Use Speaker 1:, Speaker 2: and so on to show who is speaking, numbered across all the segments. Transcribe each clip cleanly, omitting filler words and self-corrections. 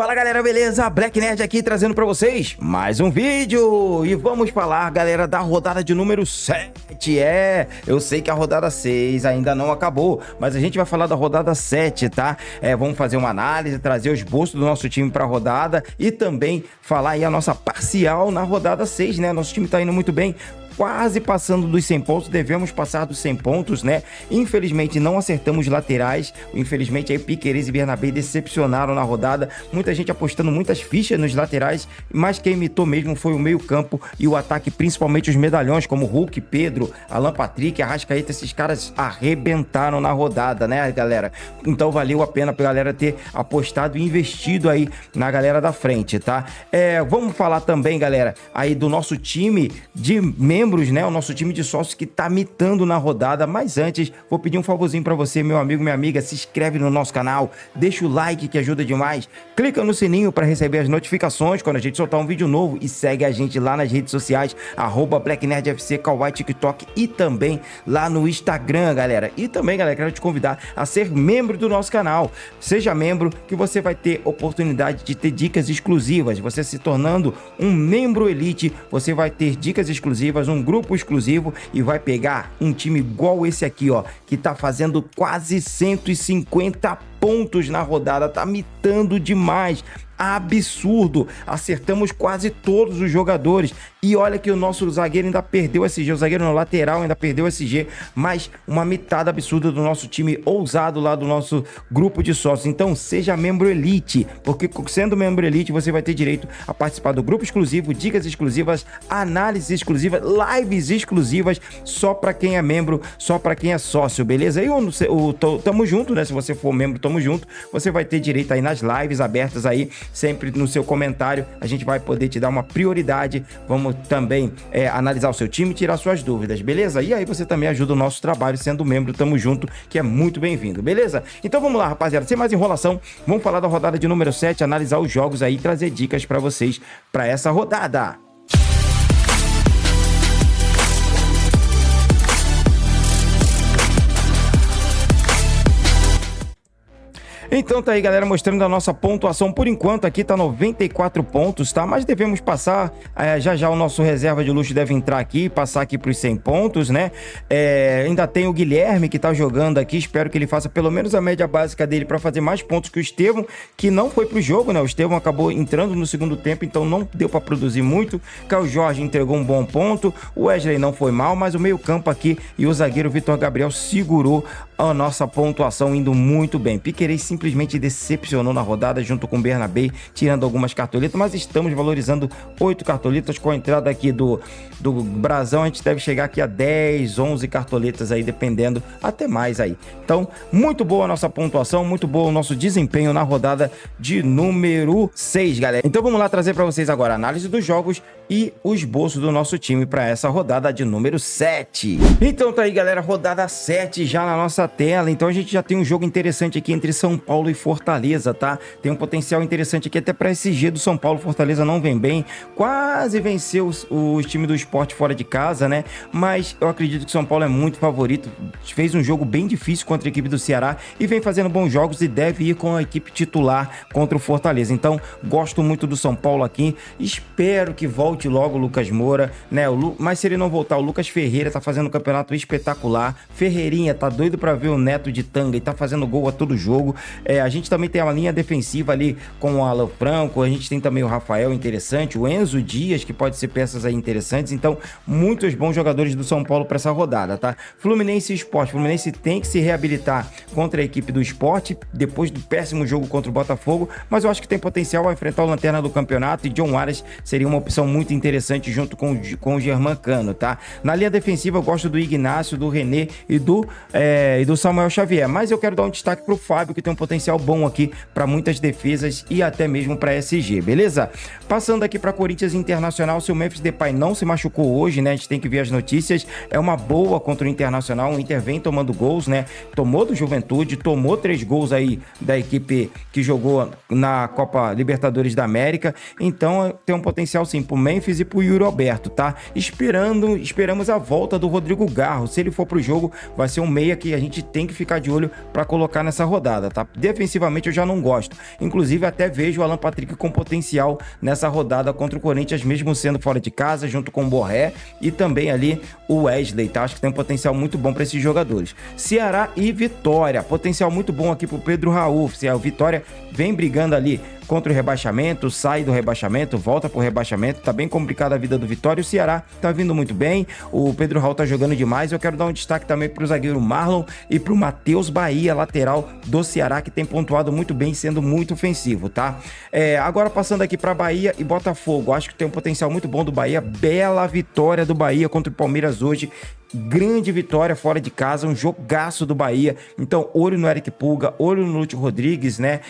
Speaker 1: Fala galera, beleza? Black Nerd aqui trazendo pra vocês mais um vídeo. E vamos falar, galera, da rodada de número 7. Eu sei que a rodada 6 ainda não acabou, mas a gente vai falar da rodada 7, tá? Vamos fazer uma análise, trazer os bolsos do nosso time pra rodada e também falar aí a nossa parcial na rodada 6, né? Nosso time tá indo muito bem, quase passando dos 100 pontos, devemos passar dos 100 pontos, né? Infelizmente não acertamos laterais, infelizmente aí Piquerez e Bernabé decepcionaram na rodada, muita gente apostando muitas fichas nos laterais, mas quem imitou mesmo foi o meio campo e o ataque, principalmente os medalhões como Hulk, Pedro, Alan Patrick, Arrascaeta, esses caras arrebentaram na rodada, né, galera? Então valeu a pena pra galera ter apostado e investido aí na galera da frente, tá? Vamos falar também, galera, aí do nosso time de membros, né? O nosso time de sócios que tá mitando na rodada. Mas antes, vou pedir um favorzinho pra você, meu amigo, minha amiga. Se inscreve no nosso canal, deixa o like que ajuda demais. Clica no sininho para receber as notificações quando a gente soltar um vídeo novo e segue a gente lá nas redes sociais, @BlackNerdFC, Kawaii, TikTok e também lá no Instagram, galera. E também, galera, quero te convidar a ser membro do nosso canal. Seja membro que você vai ter oportunidade de ter dicas exclusivas. Você se tornando um membro elite, você vai ter dicas exclusivas, um grupo exclusivo e vai pegar um time igual esse aqui, ó, que tá fazendo quase 150 pontos na rodada, tá mitando demais. Absurdo, acertamos quase todos os jogadores e olha que o nosso zagueiro ainda perdeu SG, o zagueiro no lateral ainda perdeu SG, mas uma mitada absurda do nosso time ousado lá do nosso grupo de sócios. Então seja membro elite, porque sendo membro elite você vai ter direito a participar do grupo exclusivo, dicas exclusivas, análises exclusivas, lives exclusivas, só para quem é membro, só para quem é sócio, beleza? E tamo junto, né? Se você for membro, tamo junto, você vai ter direito aí nas lives abertas aí, sempre no seu comentário, a gente vai poder te dar uma prioridade, vamos também analisar o seu time e tirar suas dúvidas, beleza? E aí você também ajuda o nosso trabalho sendo membro, tamo junto, que é muito bem-vindo, beleza? Então vamos lá, rapaziada, sem mais enrolação, vamos falar da rodada de número 7, analisar os jogos aí e trazer dicas pra vocês pra essa rodada. Então tá aí, galera, mostrando a nossa pontuação. Por enquanto aqui tá 94 pontos, tá? Mas devemos passar, já o nosso reserva de luxo deve entrar aqui, passar aqui pros 100 pontos, né? Ainda tem o Guilherme que tá jogando aqui, espero que ele faça pelo menos a média básica dele para fazer mais pontos que o Estevão, que não foi pro jogo, né? O Estevão acabou entrando no segundo tempo, então não deu para produzir muito. Caio Jorge entregou um bom ponto, o Wesley não foi mal, mas o meio campo aqui e o zagueiro Vitor Gabriel segurou a nossa pontuação indo muito bem. Piquerez simplesmente decepcionou na rodada junto com o Bernabé, tirando algumas cartoletas, mas estamos valorizando 8 cartoletas. Com a entrada aqui do Brasão, a gente deve chegar aqui a 10, 11 cartoletas aí, dependendo, até mais aí. Então, muito boa a nossa pontuação, muito bom o nosso desempenho na rodada de número 6, galera. Então vamos lá trazer para vocês agora a análise dos jogos e os bolsos do nosso time para essa rodada de número 7. Então tá aí, galera, rodada 7 já na nossa tela. Então a gente já tem um jogo interessante aqui entre São Paulo e Fortaleza, tá? Tem um potencial interessante aqui até para SG do São Paulo. Fortaleza não vem bem, quase venceu o time do Sport fora de casa, né? Mas eu acredito que o São Paulo é muito favorito, fez um jogo bem difícil contra a equipe do Ceará e vem fazendo bons jogos e deve ir com a equipe titular contra o Fortaleza. Então gosto muito do São Paulo aqui, espero que volte logo o Lucas Moura, né? Mas se ele não voltar, o Lucas Ferreira tá fazendo um campeonato espetacular, Ferreirinha tá doido para ver o Neto de Tanga e tá fazendo gol a todo jogo. A gente também tem uma linha defensiva ali com o Alan Franco, a gente tem também o Rafael interessante, o Enzo Dias, que pode ser peças aí interessantes. Então, muitos bons jogadores do São Paulo para essa rodada, tá? Fluminense e Sport. Fluminense tem que se reabilitar contra a equipe do Sport, depois do péssimo jogo contra o Botafogo, mas eu acho que tem potencial a enfrentar o lanterna do campeonato e John Arias seria uma opção muito interessante junto com o Germancano, tá? Na linha defensiva eu gosto do Ignacio, do René e do Samuel Xavier, mas eu quero dar um destaque pro Fábio, que tem um potencial bom aqui para muitas defesas e até mesmo para SG, beleza? Passando aqui para Corinthians Internacional, se o Memphis Depay não se machucou hoje, né? A gente tem que ver as notícias, é uma boa contra o Internacional, o Inter vem tomando gols, né? Tomou do Juventude, tomou 3 gols aí da equipe que jogou na Copa Libertadores da América, então tem um potencial sim pro Memphis e pro Yuri Alberto, tá? Esperamos a volta do Rodrigo Garro, se ele for pro jogo, vai ser um meia que a gente tem que ficar de olho para colocar nessa rodada, tá? defensivamente eu já não gosto. Inclusive até vejo o Alan Patrick com potencial nessa rodada contra o Corinthians, mesmo sendo fora de casa, junto com o Borré e também ali o Wesley, tá? Acho que tem um potencial muito bom para esses jogadores. Ceará e Vitória, potencial muito bom aqui pro Pedro Raul. Se a Vitória vem brigando ali contra o rebaixamento, sai do rebaixamento, volta pro rebaixamento, tá bem complicada a vida do Vitória. O Ceará tá vindo muito bem, o Pedro Raul tá jogando demais. Eu quero dar um destaque também pro zagueiro Marlon e pro Matheus Bahia, lateral do Ceará, que tem pontuado muito bem, sendo muito ofensivo, tá? Agora passando aqui pra Bahia e Botafogo, acho que tem um potencial muito bom do Bahia. Bela vitória do Bahia contra o Palmeiras hoje. Grande vitória fora de casa, um jogaço do Bahia. Então, olho no Eric Pulga, olho no Lúcio Rodrigues, né?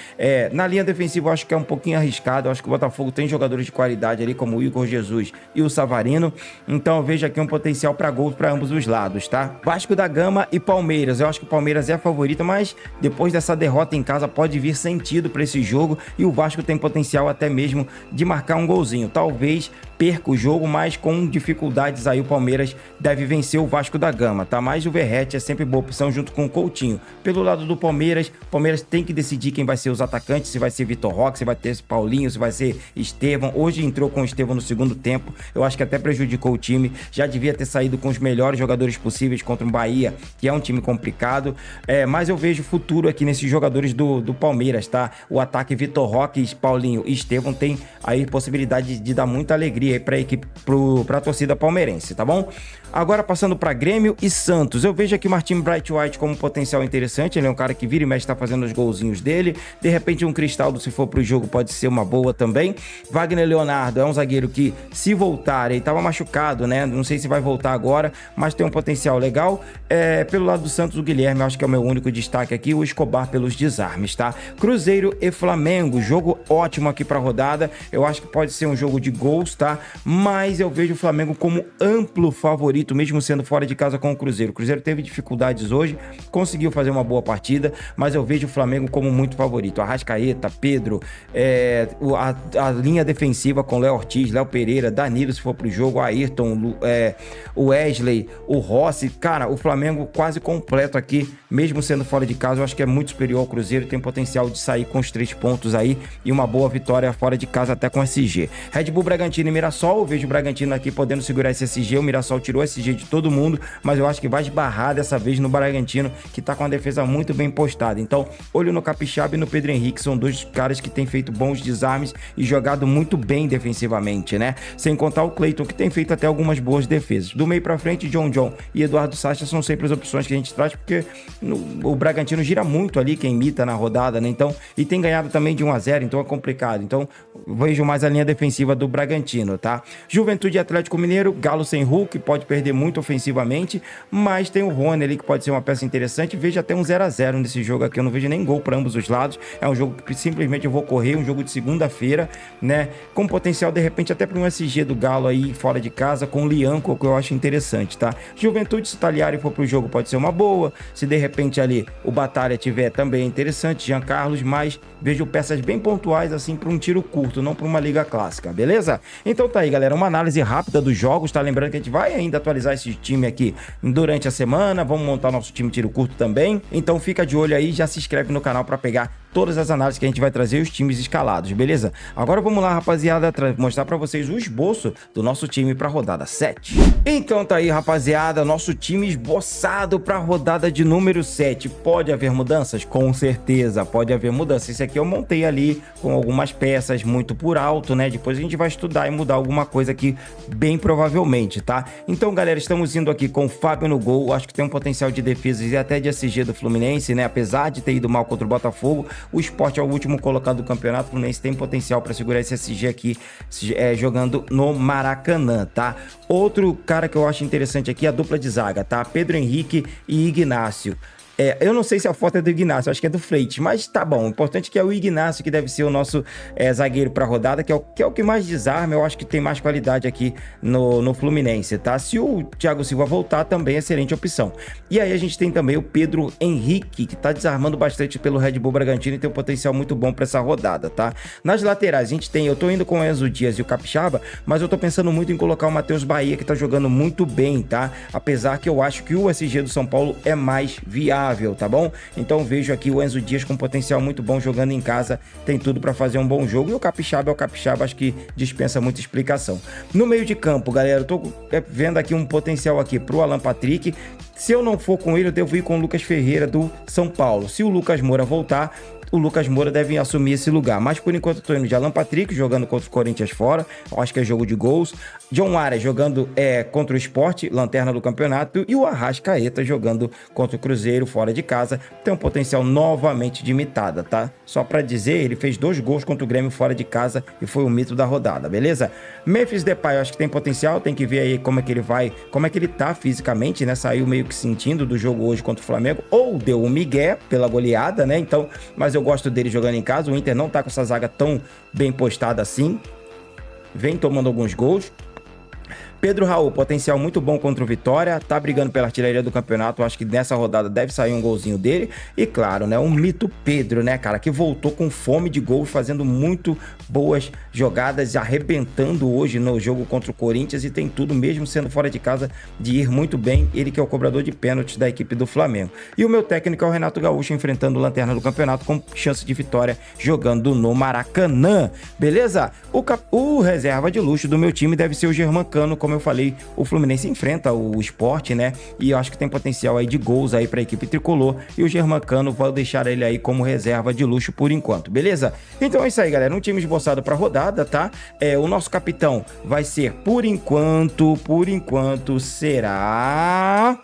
Speaker 1: Na linha defensiva, eu acho que é um pouquinho arriscado. Eu acho que o Botafogo tem jogadores de qualidade ali, como o Igor Jesus e o Savarino. Então, eu vejo aqui um potencial para gols para ambos os lados, tá? Vasco da Gama e Palmeiras. Eu acho que o Palmeiras é a favorita, mas depois dessa derrota em casa, pode vir sentido para esse jogo. E o Vasco tem potencial até mesmo de marcar um golzinho. Talvez perca o jogo, mas com dificuldades aí o Palmeiras deve vencer o Vasco da Gama, tá? Mas o Verratti é sempre boa opção junto com o Coutinho. Pelo lado do Palmeiras, o Palmeiras tem que decidir quem vai ser os atacantes, se vai ser Vitor Roque, se vai ter esse Paulinho, se vai ser Estevão. Hoje entrou com o Estevão no segundo tempo, eu acho que até prejudicou o time. Já devia ter saído com os melhores jogadores possíveis contra o Bahia, que é um time complicado, mas eu vejo futuro aqui nesses jogadores do Palmeiras, tá? O ataque Vitor Roque, Paulinho e Estevão tem aí possibilidade de dar muita alegria aí pra equipe, pra torcida palmeirense, tá bom? Agora passando para Grêmio e Santos, eu vejo aqui Martin Bright White como um potencial interessante. Ele é um cara que vira e mexe, tá fazendo os golzinhos dele. De repente um Cristaldo, se for pro jogo, pode ser uma boa também. Wagner Leonardo é um zagueiro que, se voltar, ele tava machucado, né? Não sei se vai voltar agora, mas tem um potencial legal. Pelo lado do Santos, o Guilherme, eu acho que é o meu único destaque aqui, o Escobar pelos desarmes, tá? Cruzeiro e Flamengo, jogo ótimo aqui pra rodada. Eu acho que pode ser um jogo de gols, tá? Mas eu vejo o Flamengo como amplo favorito, mesmo sendo fora de casa com o Cruzeiro. O Cruzeiro teve dificuldades hoje, conseguiu fazer uma boa partida, mas eu vejo o Flamengo como muito favorito. Arrascaeta, Pedro, a linha defensiva com Léo Ortiz, Léo Pereira, Danilo, se for pro jogo, Ayrton, o Wesley, o Rossi. Cara, o Flamengo quase completo aqui, mesmo sendo fora de casa. Eu acho que é muito superior ao Cruzeiro, tem potencial de sair com os 3 pontos aí e uma boa vitória fora de casa até com SG. Red Bull, Bragantino e Mirassol, eu vejo o Bragantino aqui podendo segurar esse SG, o Mirassol tirou SG de todo mundo, mas eu acho que vai esbarrar dessa vez no Bragantino, que tá com a defesa muito bem postada. Então, olho no Capixaba e no Pedro Henrique, são dois caras que têm feito bons desarmes e jogado muito bem defensivamente, né? Sem contar o Cleiton, que tem feito até algumas boas defesas. Do meio pra frente, John e Eduardo Sacha são sempre as opções que a gente traz, porque o Bragantino gira muito ali, quem imita na rodada, né? Então, e tem ganhado também de 1-0, então é complicado. Então, vejo mais a linha defensiva do Bragantino, tá? Juventude e Atlético Mineiro, Galo sem Hulk, pode perder muito ofensivamente, mas tem o Rony ali que pode ser uma peça interessante. Vejo até um 0-0 nesse jogo aqui, eu não vejo nem gol para ambos os lados. É um jogo que simplesmente eu vou correr, um jogo de segunda-feira, né? Com potencial de repente até para um SG do Galo aí fora de casa, com o Lianco, que eu acho interessante, tá? Juventude, se o Taliari for pro jogo, pode ser uma boa. Se de repente ali o Batalha tiver, também é interessante, Jean Carlos, mas vejo peças bem pontuais assim para um tiro curto, não para uma liga clássica, beleza? Então tá aí, galera, uma análise rápida dos jogos, tá? Lembrando que a gente vai ainda atualizar esse time aqui durante a semana, vamos montar nosso time tiro curto também, então fica de olho aí, já se inscreve no canal para pegar todas as análises que a gente vai trazer e os times escalados, beleza? Agora vamos lá, rapaziada, mostrar para vocês o esboço do nosso time para a rodada 7. Então tá aí, rapaziada, nosso time esboçado para a rodada de número 7. Pode haver mudanças? Com certeza, pode haver mudanças. Esse aqui eu montei ali com algumas peças muito por alto, né? Depois a gente vai estudar e mudar alguma coisa aqui, bem provavelmente, tá? Então, galera, estamos indo aqui com o Fábio no gol. Acho que tem um potencial de defesa e até de SG do Fluminense, né? Apesar de ter ido mal contra o Botafogo, o Sport é o último colocado do campeonato. O Fluminense tem potencial para segurar esse SG aqui, jogando no Maracanã, tá? Outro cara que eu acho interessante aqui é a dupla de zaga, tá? Pedro Henrique e Ignácio. Eu não sei se a foto é do Ignácio, acho que é do Freitas, mas tá bom. O importante é que é o Ignácio que deve ser o nosso zagueiro pra rodada, que é o que mais desarma. Eu acho que tem mais qualidade aqui no Fluminense, tá? Se o Thiago Silva voltar, também é excelente opção. E aí a gente tem também o Pedro Henrique, que tá desarmando bastante pelo Red Bull Bragantino e tem um potencial muito bom pra essa rodada, tá? Nas laterais, a gente tem, eu tô indo com o Enzo Dias e o Capixaba, mas eu tô pensando muito em colocar o Matheus Bahia, que tá jogando muito bem, tá? Apesar que eu acho que o SG do São Paulo é mais viável. saudável, tá bom? Então vejo aqui o Enzo Dias com potencial muito bom jogando em casa, tem tudo para fazer um bom jogo, e o Capixaba é o Capixaba, acho que dispensa muita explicação. No meio de campo, galera, eu tô vendo aqui um potencial aqui pro Alan Patrick. Se eu não for com ele, eu devo ir com o Lucas Ferreira do São Paulo. Se o Lucas Moura voltar, o Lucas Moura deve assumir esse lugar. Mas por enquanto eu tô indo de Alan Patrick, jogando contra o Corinthians fora. Acho que é jogo de gols. John Arias jogando contra o Sport, lanterna do campeonato. E o Arrascaeta jogando contra o Cruzeiro fora de casa. Tem um potencial novamente de imitada, tá? Só pra dizer, ele fez 2 gols contra o Grêmio fora de casa e foi o mito da rodada, beleza? Memphis Depay, eu acho que tem potencial. Tem que ver aí como é que ele vai, como é que ele tá fisicamente, né? Saiu meio que sentindo do jogo hoje contra o Flamengo. Ou deu um migué pela goleada, né? Então, mas eu gosto dele jogando em casa. O Inter não tá com essa zaga tão bem postada assim. Vem tomando alguns gols. Pedro Raul, potencial muito bom contra o Vitória, tá brigando pela artilharia do campeonato, acho que nessa rodada deve sair um golzinho dele. E claro, né, um mito Pedro, né, cara, que voltou com fome de gols, fazendo muito boas jogadas, arrebentando hoje no jogo contra o Corinthians, e tem tudo, mesmo sendo fora de casa, de ir muito bem, ele que é o cobrador de pênaltis da equipe do Flamengo. E o meu técnico é o Renato Gaúcho, enfrentando o lanterna do campeonato com chance de vitória, jogando no Maracanã, beleza? O reserva de luxo do meu time deve ser o Germancano. Como eu falei, o Fluminense enfrenta o Sport, né? E eu acho que tem potencial aí de gols aí para a equipe tricolor. E o Germancano, vou deixar ele aí como reserva de luxo por enquanto, beleza? Então é isso aí, galera. Um time esboçado para rodada, tá? O nosso capitão vai ser, por enquanto, será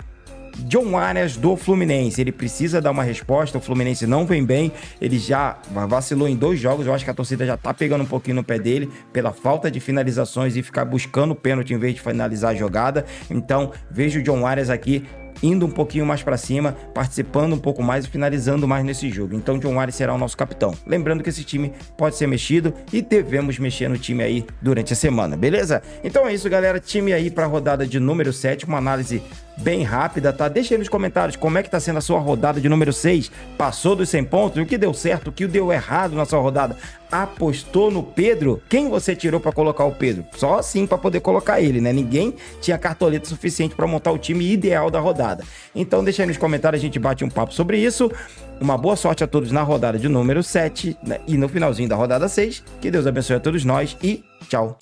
Speaker 1: John Arias do Fluminense. Ele precisa dar uma resposta, o Fluminense não vem bem, ele já vacilou em 2 jogos, eu acho que a torcida já tá pegando um pouquinho no pé dele, pela falta de finalizações e ficar buscando o pênalti em vez de finalizar a jogada. Então vejo o John Arias aqui indo um pouquinho mais para cima, participando um pouco mais e finalizando mais nesse jogo. Então John Arias será o nosso capitão. Lembrando que esse time pode ser mexido e devemos mexer no time aí durante a semana, beleza? Então é isso, galera, time aí para a rodada de número 7, uma análise bem rápida, tá? Deixa aí nos comentários como é que tá sendo a sua rodada de número 6. Passou dos 100 pontos? O que deu certo? O que deu errado na sua rodada? Apostou no Pedro? Quem você tirou para colocar o Pedro? Só assim para poder colocar ele, né? Ninguém tinha cartoleta suficiente para montar o time ideal da rodada. Então deixa aí nos comentários, a gente bate um papo sobre isso. Uma boa sorte a todos na rodada de número 7, né? E no finalzinho da rodada 6. Que Deus abençoe a todos nós e tchau!